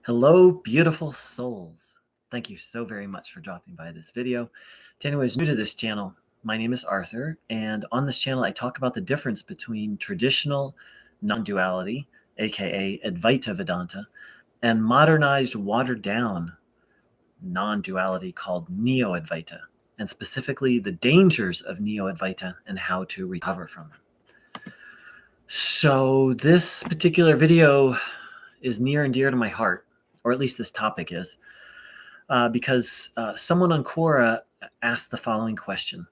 Hello, beautiful souls. Thank you so very much for dropping by this video. To anyone who's new to this channel, my name is Arthur, and on this channel I talk about the difference between traditional non-duality, aka Advaita Vedanta, and modernized, watered-down non-duality called Neo-Advaita, and specifically the dangers of Neo-Advaita and how to recover from them. So this particular video is near and dear to my heart, or at least this topic is, because someone on Quora asked the following question.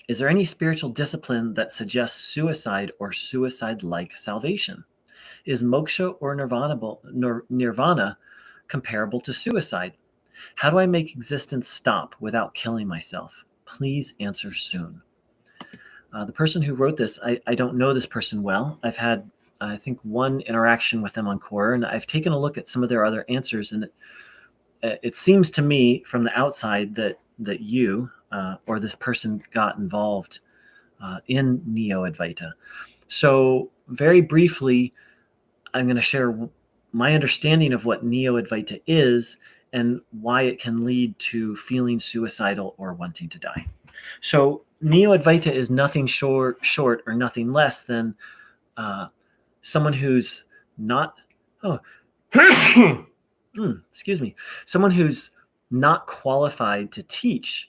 Is there any spiritual discipline that suggests suicide or suicide-like salvation? Is moksha or nirvana comparable to suicide? How do I make existence stop without killing myself? Please answer soon. The person who wrote this, I don't know this person well. I've had I think one interaction with them on Quora, and I've taken a look at some of their other answers, and it seems to me from the outside that you or this person got involved in Neo-Advaita. So very briefly, I'm going to share my understanding of what Neo-Advaita is and why it can lead to feeling suicidal or wanting to die. So Neo-Advaita is nothing short or nothing less than someone who's not, excuse me, someone who's not qualified to teach.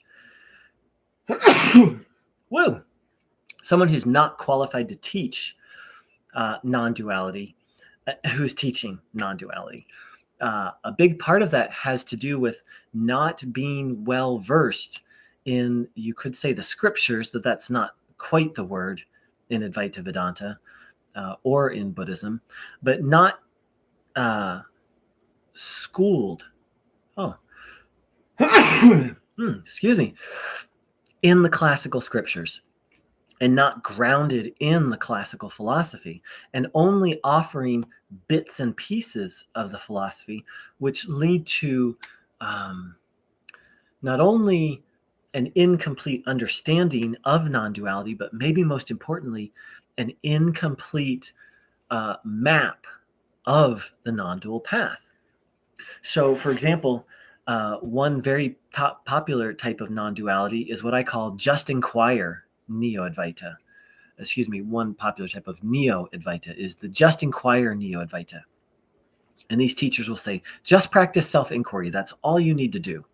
Whoa. Someone who's not qualified to teach non-duality, who's teaching non-duality. A big part of that has to do with not being well versed in, you could say, the scriptures, but that's not quite the word in Advaita Vedanta. Or in Buddhism, but not schooled. Excuse me. In the classical scriptures, and not grounded in the classical philosophy, and only offering bits and pieces of the philosophy, which lead to not only an incomplete understanding of non-duality, but maybe most importantly, an incomplete map of the non-dual path. So, for example, one very popular type of non-duality is what I call just inquire Neo-Advaita. Excuse me, one popular type of Neo-Advaita is the just inquire Neo-Advaita. And these teachers will say, just practice self-inquiry. That's all you need to do.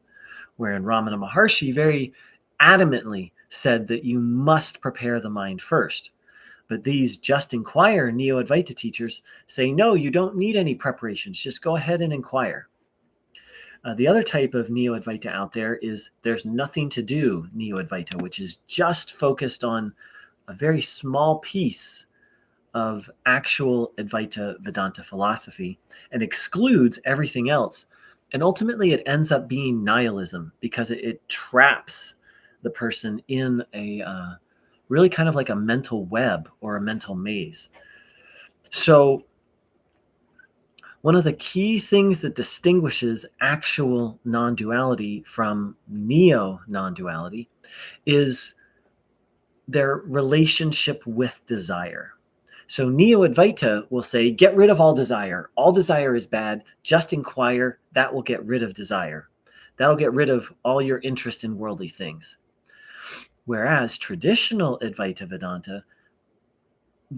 Wherein Ramana Maharshi very adamantly said that you must prepare the mind first. But these just inquire Neo-Advaita teachers say, no, you don't need any preparations. Just go ahead and inquire. The other type of Neo-Advaita out there is there's nothing to do Neo-Advaita, which is just focused on a very small piece of actual Advaita Vedanta philosophy and excludes everything else. And ultimately, it ends up being nihilism because it traps the person in a really kind of like a mental web or a mental maze. So one of the key things that distinguishes actual non-duality from neo-non-duality is their relationship with desire. So Neo-Advaita will say, get rid of all desire. All desire is bad. Just inquire. That will get rid of desire. That'll get rid of all your interest in worldly things. Whereas traditional Advaita Vedanta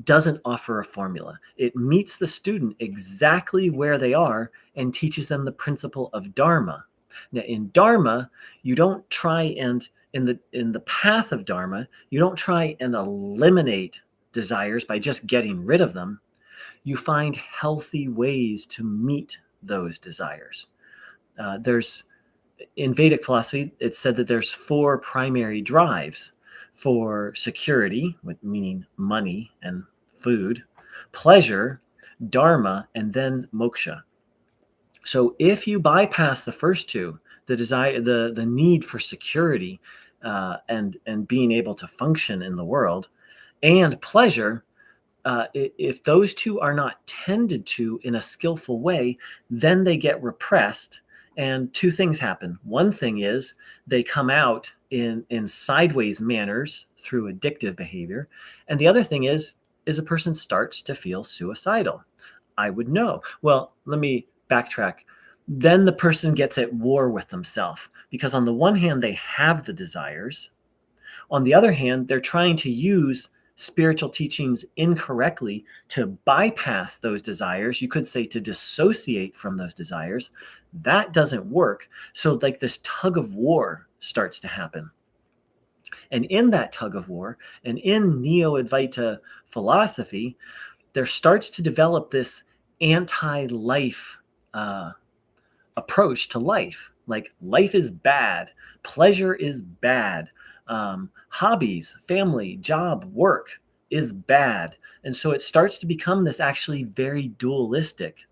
doesn't offer a formula. It meets the student exactly where they are and teaches them the principle of Dharma. Now, in Dharma, you don't try and, in the path of Dharma, you don't try and eliminate desires by just getting rid of them. You find healthy ways to meet those desires. In Vedic philosophy, it's said that there's 4 primary drives for security, meaning money and food, pleasure, dharma, and then moksha. So if you bypass the first 2, the desire, the need for security and being able to function in the world, and pleasure, if those 2 are not tended to in a skillful way, then they get repressed. And 2 things happen. One thing is they come out in sideways manners through addictive behavior. And the other thing is a person starts to feel suicidal. I would know. Well, let me backtrack. Then the person gets at war with themselves, because on the one hand, they have the desires. On the other hand, they're trying to use spiritual teachings incorrectly to bypass those desires. You could say to dissociate from those desires. That doesn't work. So like this tug of war starts to happen. And in that tug of war, and in Neo-Advaita philosophy, there starts to develop this anti-life approach to life. Like, life is bad, pleasure is bad, hobbies, family, job, work is bad. And so it starts to become this actually very dualistic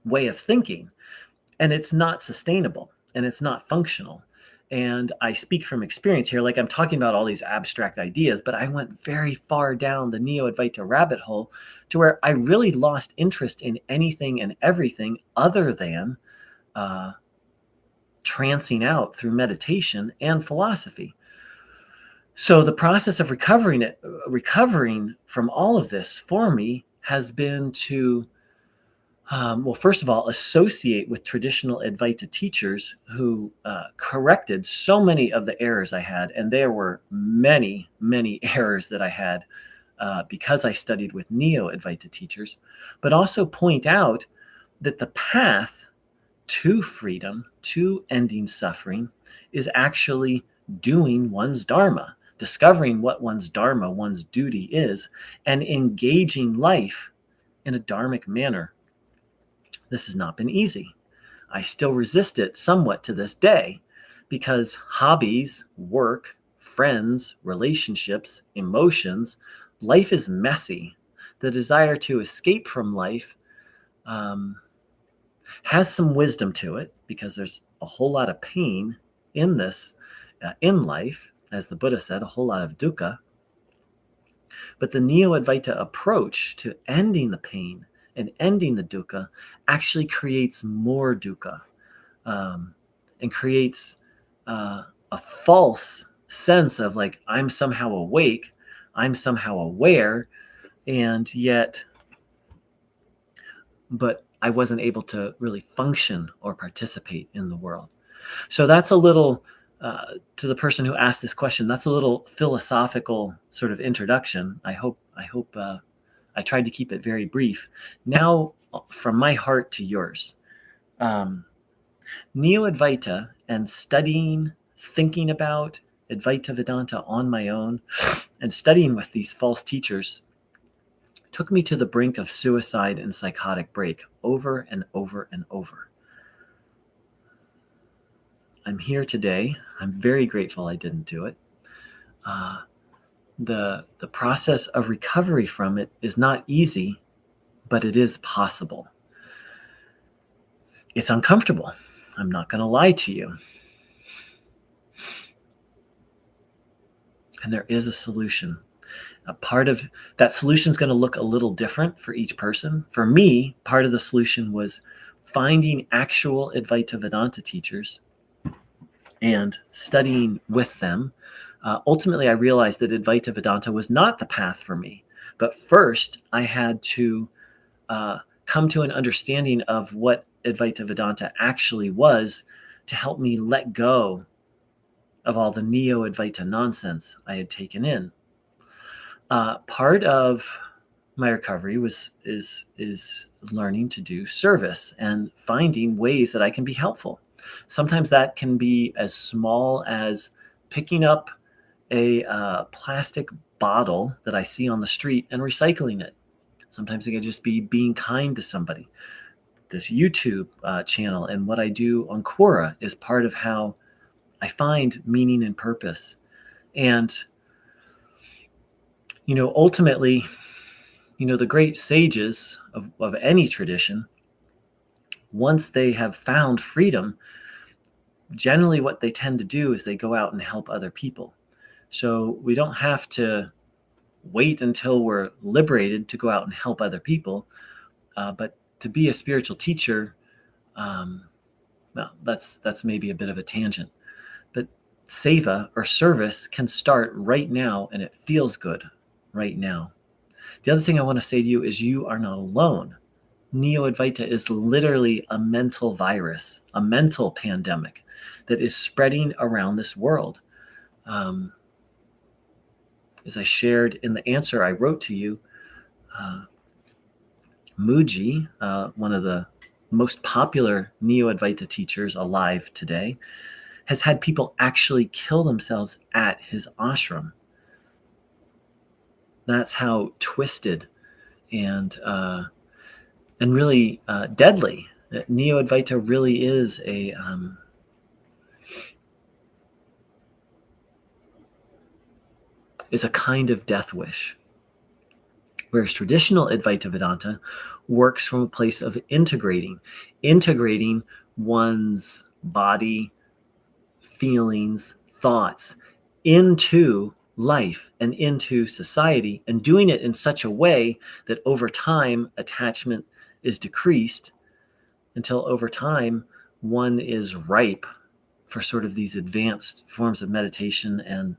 way of thinking. And it's not sustainable, and it's not functional. And I speak from experience here, like I'm talking about all these abstract ideas, but I went very far down the Neo-Advaita rabbit hole to where I really lost interest in anything and everything other than trancing out through meditation and philosophy. So the process of recovering from all of this for me has been to well, first of all, associate with traditional Advaita teachers who corrected so many of the errors I had. And there were many, many errors that I had because I studied with Neo-Advaita teachers, but also point out that the path to freedom, to ending suffering, is actually doing one's dharma, discovering what one's dharma, one's duty is, and engaging life in a dharmic manner. This has not been easy. I still resist it somewhat to this day because hobbies, work, friends, relationships, emotions, life is messy. The desire to escape from life has some wisdom to it because there's a whole lot of pain in this, in life, as the Buddha said, a whole lot of dukkha. But the Neo-Advaita approach to ending the pain and ending the dukkha actually creates more dukkha and creates a false sense of like, I'm somehow awake, I'm somehow aware, and yet, but I wasn't able to really function or participate in the world. So that's a little, to the person who asked this question, that's a little philosophical sort of introduction. I hope I tried to keep it very brief. Now, from my heart to yours, Neo-Advaita and studying, thinking about Advaita Vedanta on my own, and studying with these false teachers took me to the brink of suicide and psychotic break over and over and over. I'm here today. I'm very grateful I didn't do it. The process of recovery from it is not easy, but it is possible. It's uncomfortable. I'm not going to lie to you. And there is a solution. A part of that solution is going to look a little different for each person. For me, part of the solution was finding actual Advaita Vedanta teachers and studying with them. Ultimately, I realized that Advaita Vedanta was not the path for me. But first, I had to come to an understanding of what Advaita Vedanta actually was to help me let go of all the Neo-Advaita nonsense I had taken in. Part of my recovery is learning to do service and finding ways that I can be helpful. Sometimes that can be as small as picking up a plastic bottle that I see on the street and recycling it. Sometimes it can just be being kind to somebody. This YouTube channel and what I do on Quora is part of how I find meaning and purpose. And, ultimately, the great sages of any tradition, once they have found freedom, generally what they tend to do is they go out and help other people. So we don't have to wait until we're liberated to go out and help other people. But to be a spiritual teacher, well, that's maybe a bit of a tangent. But seva or service can start right now, and it feels good right now. The other thing I want to say to you is you are not alone. Neo-Advaita is literally a mental virus, a mental pandemic that is spreading around this world. As I shared in the answer I wrote to you, Muji, one of the most popular Neo-Advaita teachers alive today, has had people actually kill themselves at his ashram. That's how twisted and really deadly Neo-Advaita really is a kind of death wish. Whereas traditional Advaita Vedanta works from a place of integrating one's body, feelings, thoughts into life and into society, and doing it in such a way that over time attachment is decreased until over time one is ripe for sort of these advanced forms of meditation and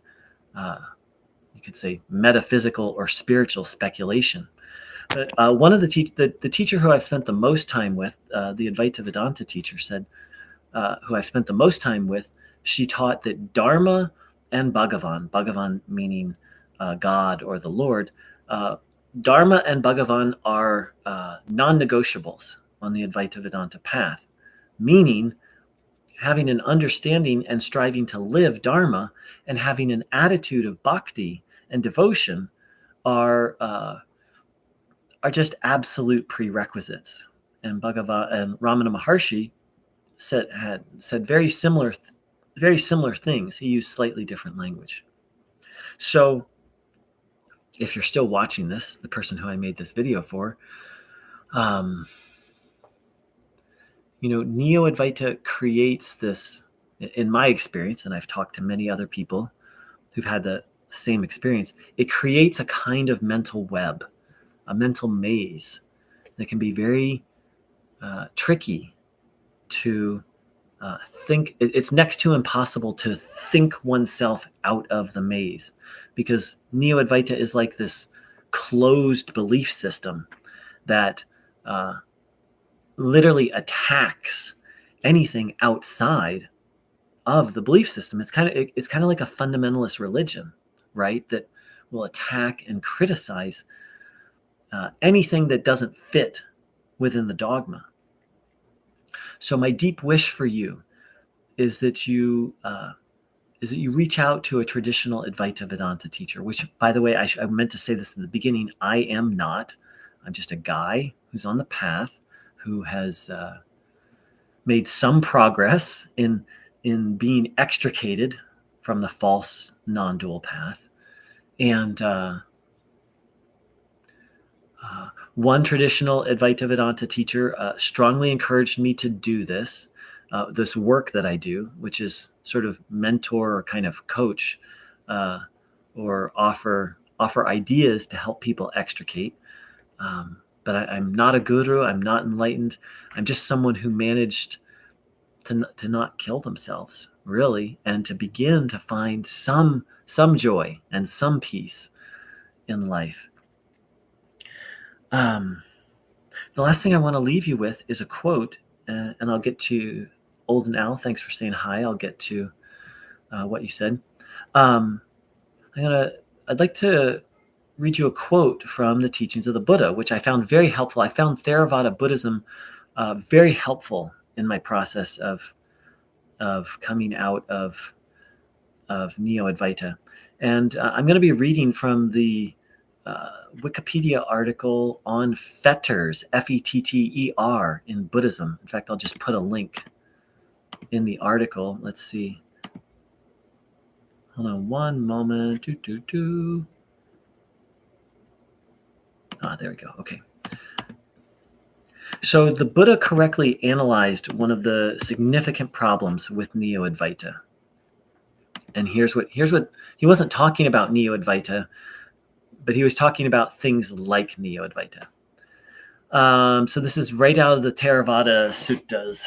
you could say metaphysical or spiritual speculation. But one of the teacher who I've spent the most time with, the Advaita Vedanta teacher, said, who I spent the most time with, she taught that Dharma and Bhagavan meaning God or the Lord, Dharma and Bhagavan are non-negotiables on the Advaita Vedanta path, meaning having an understanding and striving to live Dharma and having an attitude of bhakti and devotion are just absolute prerequisites. And Bhagavan and Ramana Maharshi had said very similar things. He used slightly different language. So if you're still watching this, the person who I made this video for, Neo-Advaita creates this, in my experience, and I've talked to many other people who've had the same experience, it creates a kind of mental web, a mental maze that can be very tricky to think. It's next to impossible to think oneself out of the maze, because Neo-Advaita is like this closed belief system that literally attacks anything outside of the belief system. It's kind of like a fundamentalist religion, right? That will attack and criticize anything that doesn't fit within the dogma. So my deep wish for you is that you reach out to a traditional Advaita Vedanta teacher, which, by the way, I meant to say this in the beginning. I am not. I'm just a guy who's on the path, who has made some progress in being extricated from the false non-dual path. And one traditional Advaita Vedanta teacher strongly encouraged me to do this work that I do, which is sort of mentor or kind of coach or offer ideas to help people extricate. But I'm not a guru. I'm not enlightened. I'm just someone who managed to not kill themselves, really, and to begin to find some joy and some peace in life. The last thing I want to leave you with is a quote, and I'll get to Olden Al. Thanks for saying hi. I'll get to what you said. I'd like to read you a quote from the teachings of the Buddha, which I found very helpful. I found Theravada Buddhism very helpful in my process of coming out of Neo-Advaita. And I'm going to be reading from the Wikipedia article on fetters, F-E-T-T-E-R, in Buddhism. In fact, I'll just put a link in the article. Let's see. Hold on one moment. There we go. Okay. So the Buddha correctly analyzed one of the significant problems with Neo-Advaita. And here's what he wasn't talking about Neo-Advaita, but he was talking about things like Neo-Advaita. So this is right out of the Theravada Suttas.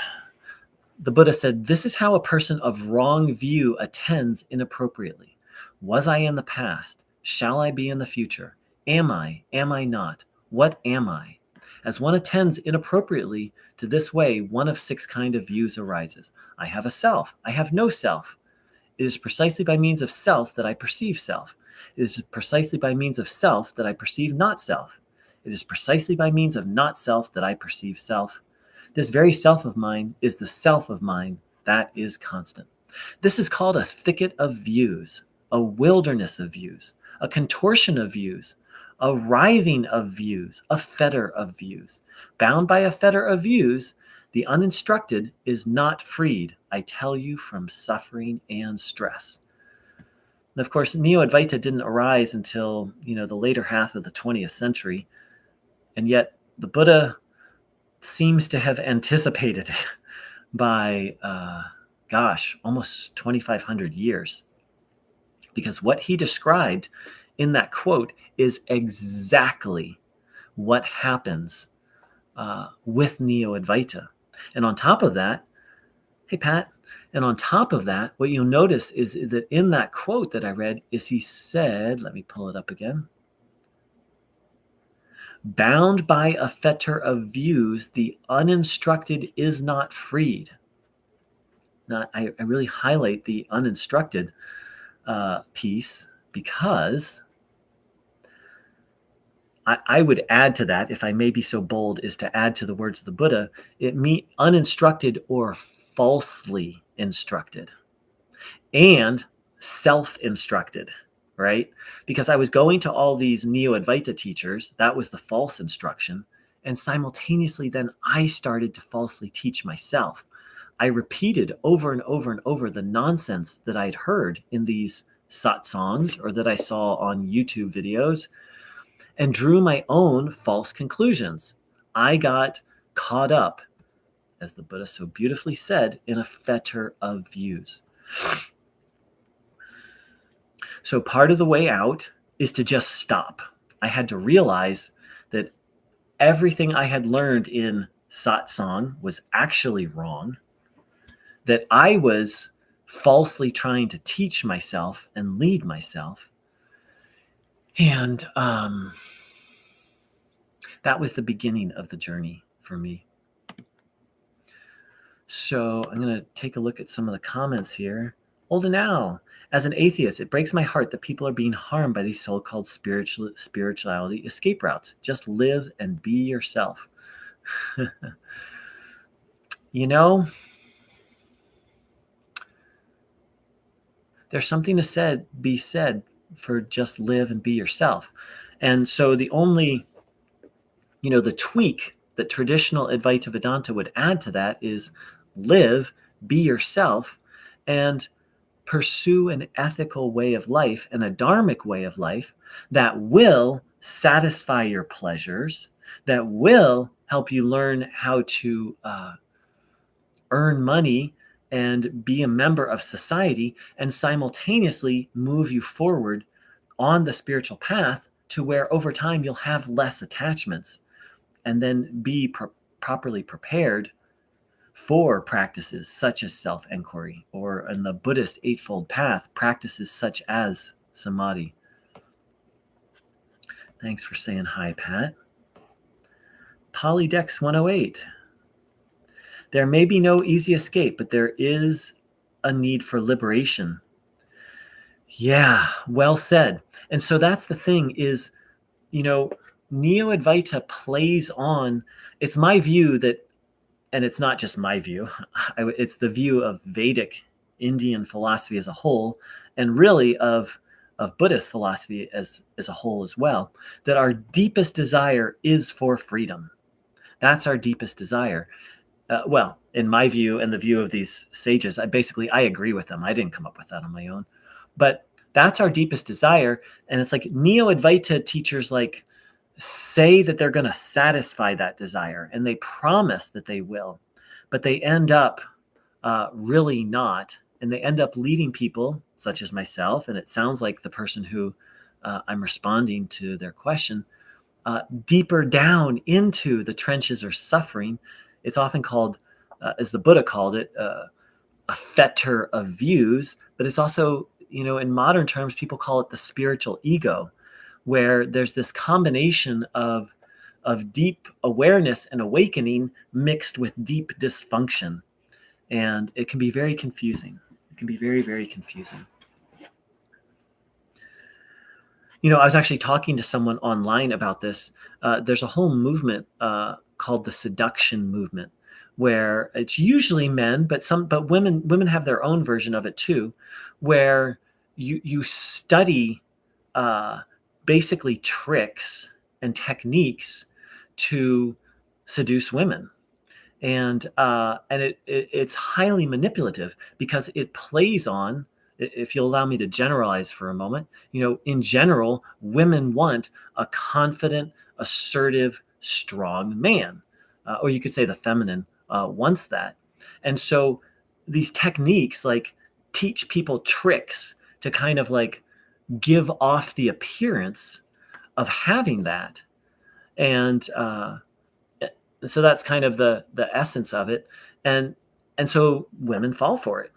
The Buddha said, "This is how a person of wrong view attends inappropriately. Was I in the past? Shall I be in the future? Am I? Am I not? What am I? As one attends inappropriately to this way, one of 6 kind of views arises. I have a self. I have no self. It is precisely by means of self that I perceive self. It is precisely by means of self that I perceive not self. It is precisely by means of not self that I perceive self. This very self of mine is the self of mine that is constant. This is called a thicket of views, a wilderness of views, a contortion of views, a writhing of views, a fetter of views. Bound by a fetter of views, the uninstructed is not freed, I tell you, from suffering and stress. And of course, Neo-Advaita didn't arise until, the later half of the 20th century. And yet the Buddha seems to have anticipated it by, almost 2,500 years. Because what he described in that quote is exactly what happens with Neo-Advaita. And on top of that, hey, Pat, and on top of that, what you'll notice is that in that quote that I read is he said, let me pull it up again. Bound by a fetter of views, the uninstructed is not freed. Now, I really highlight the uninstructed piece because I would add to that, if I may be so bold, is to add to the words of the Buddha, it means uninstructed or falsely instructed and self-instructed, right? Because I was going to all these Neo-Advaita teachers, that was the false instruction, and simultaneously then I started to falsely teach myself. I repeated over and over and over the nonsense that I'd heard in these satsangs or that I saw on YouTube videos and drew my own false conclusions. I got caught up, as the Buddha so beautifully said, in a fetter of views. So part of the way out is to just stop. I had to realize that everything I had learned in satsang was actually wrong, that I was falsely trying to teach myself and lead myself. And that was the beginning of the journey for me. So I'm going to take a look at some of the comments here. Olden Al, as an atheist, it breaks my heart that people are being harmed by these so-called spirituality escape routes. Just live and be yourself. There's something to be said for just live and be yourself. And so the only, the tweak that traditional Advaita Vedanta would add to that is live, be yourself, and pursue an ethical way of life and a dharmic way of life that will satisfy your pleasures, that will help you learn how to earn money and be a member of society, and simultaneously move you forward on the spiritual path to where over time you'll have less attachments and then be properly prepared for practices such as self-inquiry, or in the Buddhist Eightfold Path, practices such as samadhi. Thanks for saying hi, Pat. Polydex 108. There may be no easy escape, but there is a need for liberation. Yeah, well said. And so that's the thing is, Neo-Advaita plays on, it's my view that, and it's not just my view, it's the view of Vedic Indian philosophy as a whole, and really of Buddhist philosophy as a whole as well, that our deepest desire is for freedom. That's our deepest desire. Well, in my view and the view of these sages, I agree with them. I didn't come up with that on my own. But that's our deepest desire. And it's like Neo-Advaita teachers say that they're going to satisfy that desire, and they promise that they will, but they end up really not. And they end up leading people, such as myself, and it sounds like the person who I'm responding to their question, deeper down into the trenches of suffering. It's often called, as the Buddha called it, a fetter of views, but it's also, in modern terms, people call it the spiritual ego, where there's this combination of of deep awareness and awakening mixed with deep dysfunction. And it can be very confusing. It can be very, very confusing. I was actually talking to someone online about this. There's a whole movement called the seduction movement, where it's usually men, but women have their own version of it too, where you study basically tricks and techniques to seduce women. And it's highly manipulative because it plays on, if you'll allow me to generalize for a moment, in general, women want a confident, assertive, strong man. Or you could say the feminine wants that. And so these techniques like teach people tricks to kind of like give off the appearance of having that. And so that's kind of the essence of it. And so women fall for it.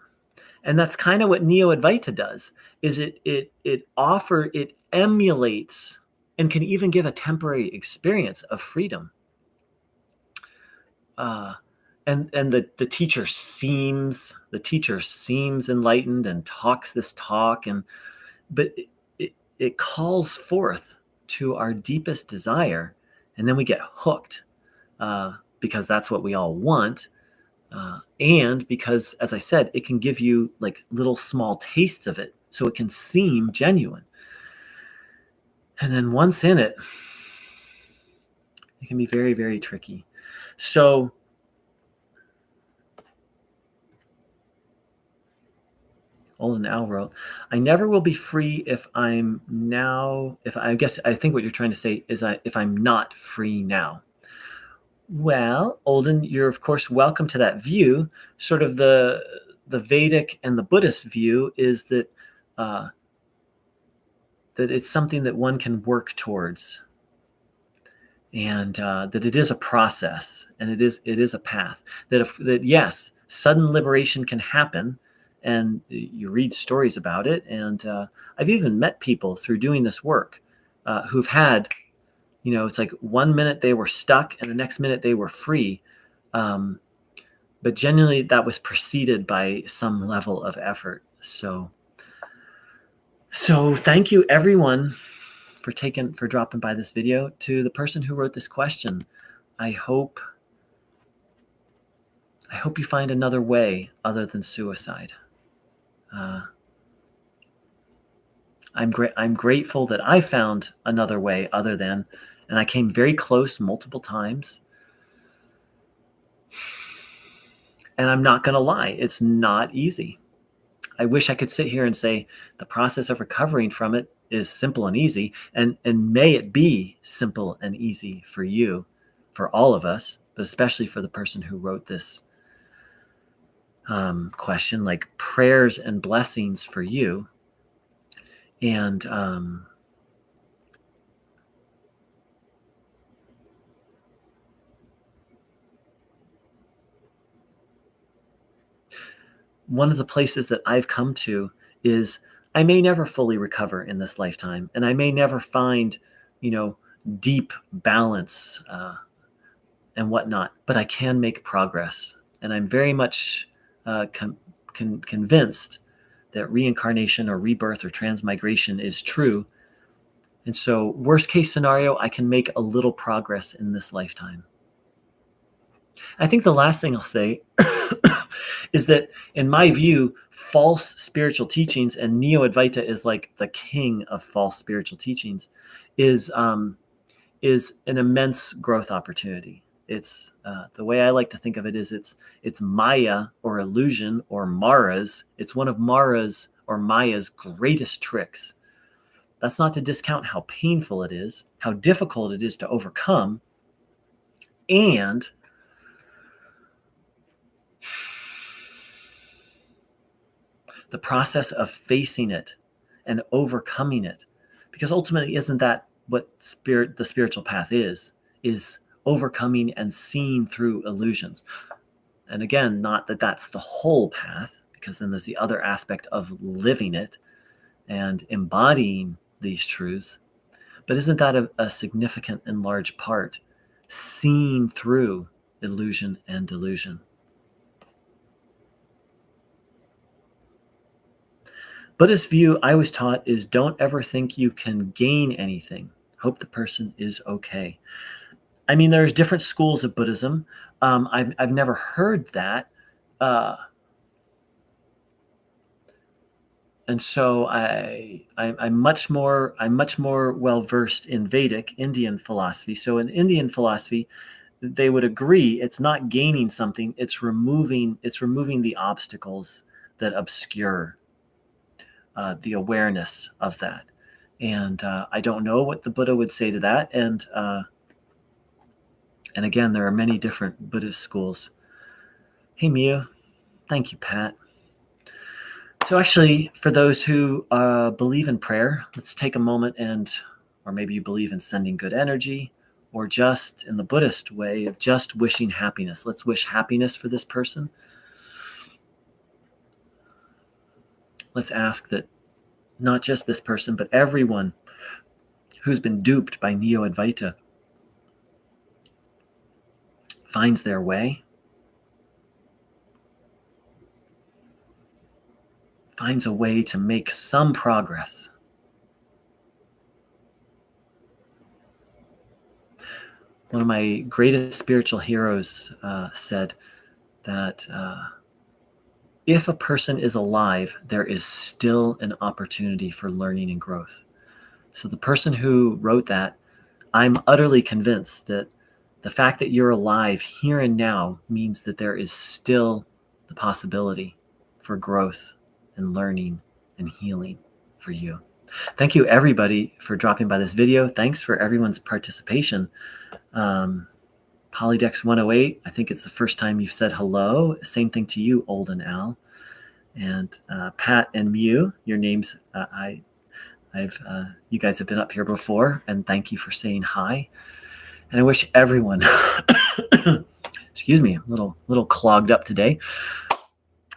And that's kind of what Neo-Advaita does, is it emulates and can even give a temporary experience of freedom. And the teacher seems enlightened and talks this talk, but it calls forth to our deepest desire, and then we get hooked because that's what we all want. And because, as I said, it can give you like little small tastes of it, so it can seem genuine. And then once in it, it can be very, very tricky. So Olin Al wrote, I never will be free if I'm now, I think what you're trying to say is if I'm not free now. Well, Olden, you're of course welcome to that view. Sort of the Vedic and the Buddhist view is that that it's something that one can work towards, and that it is a process, and it is a path. That yes, sudden liberation can happen, and you read stories about it. And I've even met people through doing this work who've had. It's like 1 minute they were stuck and the next minute they were free. But generally that was preceded by some level of effort. So thank you everyone for dropping by this video. To the person who wrote this question, I hope you find another way other than suicide. I'm grateful that I found another way other than, and I came very close multiple times. And I'm not going to lie, it's not easy. I wish I could sit here and say the process of recovering from it is simple and easy, and may it be simple and easy for you, for all of us, but especially for the person who wrote this question. Like, prayers and blessings for you. And one of the places that I've come to is I may never fully recover in this lifetime, and I may never find, deep balance and whatnot, but I can make progress. And I'm very much convinced that reincarnation or rebirth or transmigration is true. And so worst case scenario, I can make a little progress in this lifetime. I think the last thing I'll say is that, in my view, false spiritual teachings, and Neo-Advaita is like the king of false spiritual teachings, is an immense growth opportunity. It's the way I like to think of it is it's Maya or illusion or Mara's. It's one of Mara's or Maya's greatest tricks. That's not to discount how painful it is, how difficult it is to overcome, and the process of facing it and overcoming it. Because ultimately, isn't that what the spiritual path is overcoming and seeing through illusions? And again, not that that's the whole path, because then there's the other aspect of living it and embodying these truths. But isn't that a significant and large part? seeing through illusion and delusion. Buddhist view I was taught is don't ever think you can gain anything. Hope the person is okay. I mean, there's different schools of Buddhism. I've never heard that. And so I'm much more well versed in Vedic Indian philosophy. So in Indian philosophy, they would agree it's not gaining something; it's removing the obstacles that obscure the awareness of that. And I don't know what the Buddha would say to that. And again, there are many different Buddhist schools. Hey, Mia. Thank you, Pat. So actually, for those who believe in prayer, let's take a moment or maybe you believe in sending good energy, or just in the Buddhist way of just wishing happiness. Let's wish happiness for this person. Let's ask that not just this person, but everyone who's been duped by Neo-Advaita finds their way, finds a way to make some progress. One of my greatest spiritual heroes said that if a person is alive, there is still an opportunity for learning and growth. So the person who wrote that, I'm utterly convinced that the fact that you're alive here and now means that there is still the possibility for growth and learning and healing for you. Thank you, everybody, for dropping by this video. Thanks for everyone's participation. Polydex 108, I think it's the first time you've said hello. Same thing to you, Olden Al. And Pat and Mew, your names, you guys have been up here before, and thank you for saying hi. And I wish everyone, excuse me, a little clogged up today.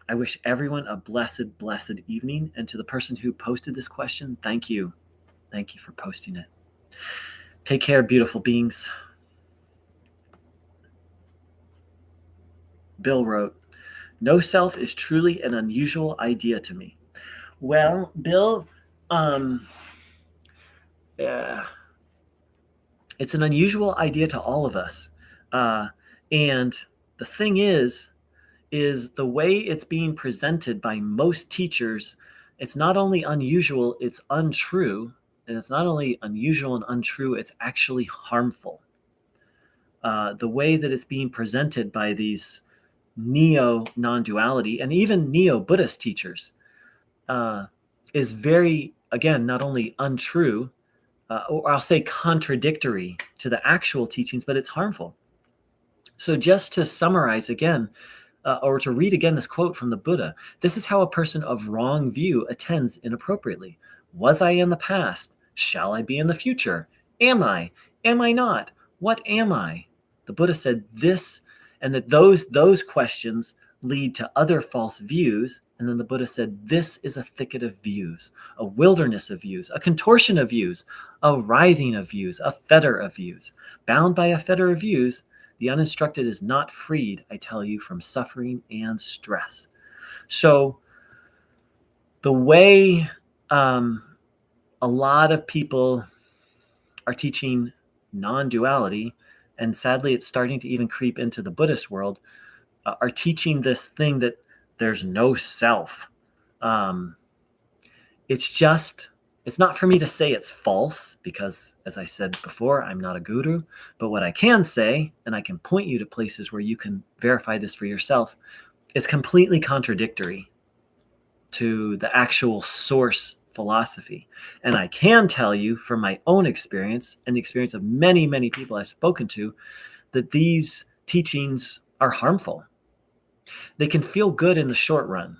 I wish everyone a blessed evening. And to the person who posted this question, thank you. Thank you for posting it. Take care, beautiful beings. Bill wrote, no self is truly an unusual idea to me. Well, Bill, it's an unusual idea to all of us. And the thing is the way it's being presented by most teachers, it's not only unusual, it's untrue. And it's not only unusual and untrue, it's actually harmful. The way that it's being presented by these neo-non-duality and even neo-Buddhist teachers is very, again, not only untrue, or I'll say contradictory to the actual teachings, but it's harmful. So just to summarize again, or to read again this quote from the Buddha, this is how a person of wrong view attends inappropriately. Was I in the past? Shall I be in the future? Am I? Am I not? What am I? The Buddha said this, and that those questions lead to other false views. And then the Buddha said, this is a thicket of views, a wilderness of views, a contortion of views, a writhing of views, a fetter of views. Bound by a fetter of views, the uninstructed is not freed, I tell you, from suffering and stress. So the way a lot of people are teaching non-duality, and sadly it's starting to even creep into the Buddhist world, are teaching this thing that there's no self. It's not for me to say it's false, because as I said before, I'm not a guru. But what I can say, and I can point you to places where you can verify this for yourself, it's completely contradictory to the actual source philosophy. And I can tell you from my own experience and the experience of many, many people I've spoken to, that these teachings are harmful. They can feel good in the short run,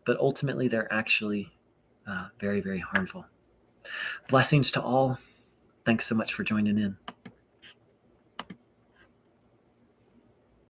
but ultimately they're actually very, very harmful. Blessings to all. Thanks so much for joining in.